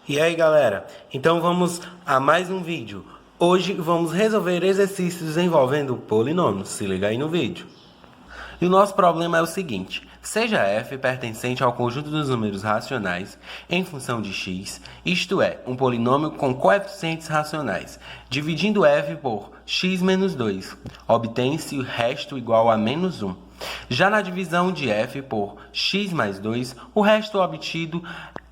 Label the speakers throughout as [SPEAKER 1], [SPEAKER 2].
[SPEAKER 1] E aí galera, então vamos a mais um vídeo. Hoje vamos resolver exercícios envolvendo polinômios, se liga aí no vídeo. E o nosso problema é o seguinte: seja f pertencente ao conjunto dos números racionais em função de x, isto é, um polinômio com coeficientes racionais. Dividindo f por x menos 2, obtém-se o resto igual a menos 1. Já na divisão de f por x mais 2, o resto obtido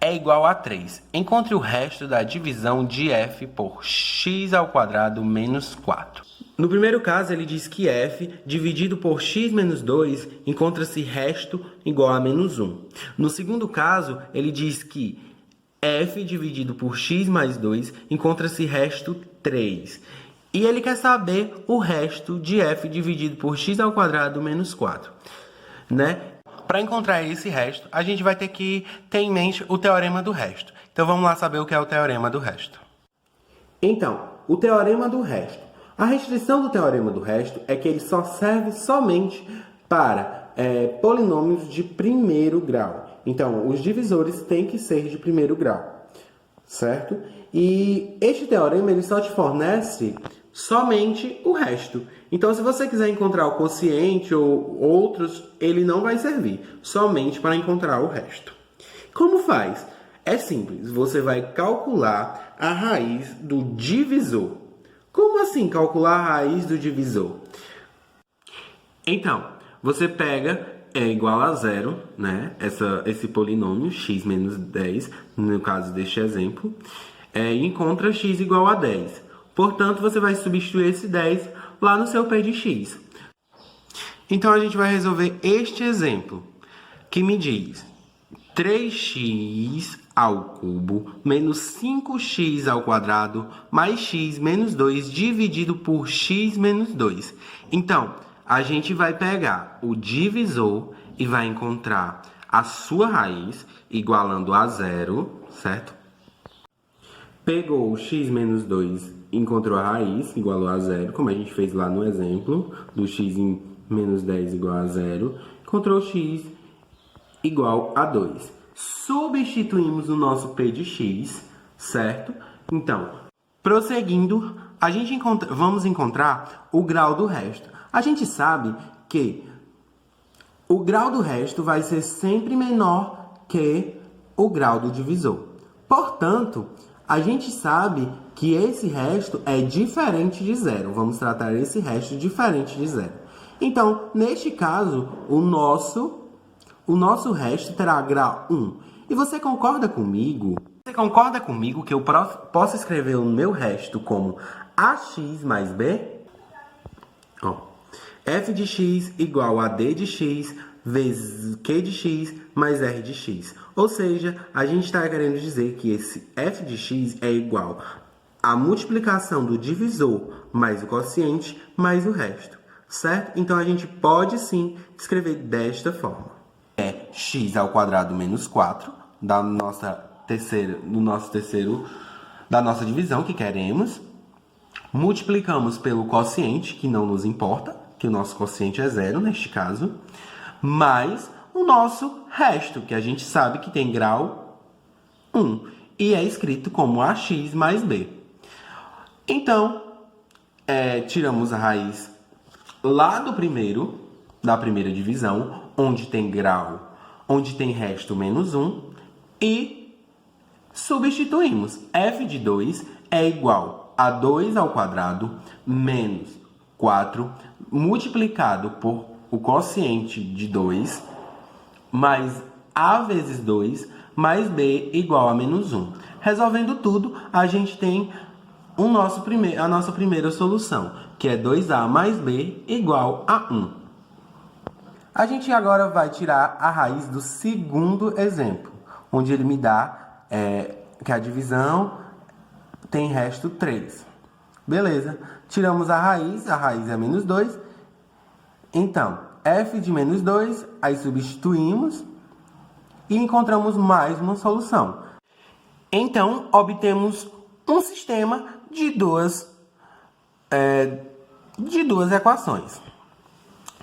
[SPEAKER 1] é igual a 3. Encontre o resto da divisão de f por x ao quadrado menos 4. No primeiro caso, ele diz que f dividido por x menos 2 encontra-se resto igual a menos 1. No segundo caso, ele diz que f dividido por x mais 2 encontra-se resto 3. E ele quer saber o resto de f dividido por x ao quadrado menos 4, né? Para encontrar esse resto, a gente vai ter que ter em mente o teorema do resto. Então vamos lá saber o que é o teorema do resto. Então, o teorema do resto. A restrição do teorema do resto é que ele só serve somente para polinômios de primeiro grau. Então, os divisores têm que ser de primeiro grau, certo? E este teorema ele só te fornece somente o resto. Então, se você quiser encontrar o quociente ou outros, ele não vai servir, somente para encontrar o resto. Como faz? É simples, você vai calcular a raiz do divisor. Como assim calcular a raiz do divisor? Então, você pega igual a zero, né? Esse polinômio, x menos 10, no caso deste exemplo, e encontra x igual a 10. Portanto, você vai substituir esse 10 lá no seu p de x. Então, a gente vai resolver este exemplo, que me diz 3x ao cubo menos 5x ao quadrado mais x menos 2 dividido por x menos 2. Então, a gente vai pegar o divisor e vai encontrar a sua raiz igualando a zero, certo? Pegou o x menos 2, encontrou a raiz, igualou a zero, como a gente fez lá no exemplo, do x em menos 10 igual a zero, encontrou x igual a 2. Substituímos o nosso p de x, certo? Então, prosseguindo, vamos encontrar o grau do resto. A gente sabe que o grau do resto vai ser sempre menor que o grau do divisor. Portanto, a gente sabe que esse resto é diferente de zero. Vamos tratar esse resto diferente de zero. Então, neste caso, o nosso resto terá grau 1. E você concorda comigo? Você concorda comigo que eu posso escrever o meu resto como ax mais b? F de x igual a d de x vezes q de x mais r de x. Ou seja, a gente está querendo dizer que esse f de x é igual à multiplicação do divisor mais o quociente mais o resto, certo? Então, a gente pode sim escrever desta forma. É x ao quadrado menos 4 da nossa divisão que queremos. Multiplicamos pelo quociente, que não nos importa, que o nosso quociente é zero neste caso, mais o nosso resto, que a gente sabe que tem grau 1, e é escrito como ax mais b. Então, tiramos a raiz lá da primeira divisão, onde tem resto menos 1, e substituímos. F de 2 é igual a 2 ao quadrado menos 4 multiplicado por o quociente de 2 mais a vezes 2 mais b igual a menos 1. Resolvendo tudo, a gente tem a nossa primeira solução, que é 2a mais b igual a 1. A gente agora vai tirar a raiz do segundo exemplo, onde ele me dá que a divisão tem resto 3. Beleza, tiramos a raiz é menos 2. Então, f de menos 2, aí substituímos e encontramos mais uma solução. Então, obtemos um sistema de duas equações,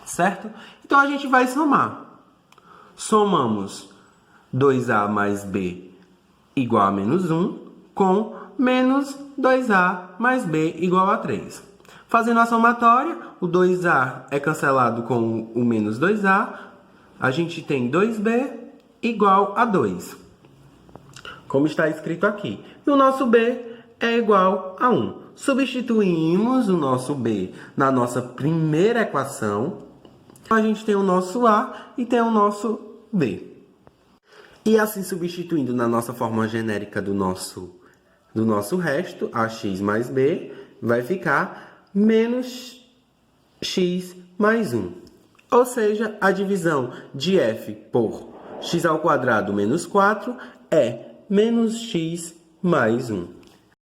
[SPEAKER 1] certo? Então, a gente vai somar. Somamos 2a mais b igual a menos 1 com menos 2A mais B igual a 3. Fazendo a somatória, o 2A é cancelado com o menos 2A, a gente tem 2B igual a 2, como está escrito aqui. E o nosso B é igual a 1. Substituímos o nosso B na nossa primeira equação, a gente tem o nosso A e tem o nosso B. E assim, substituindo na nossa forma genérica do nosso resto, ax mais b, vai ficar menos x mais 1. Ou seja, a divisão de f por x² menos 4 é menos x mais 1.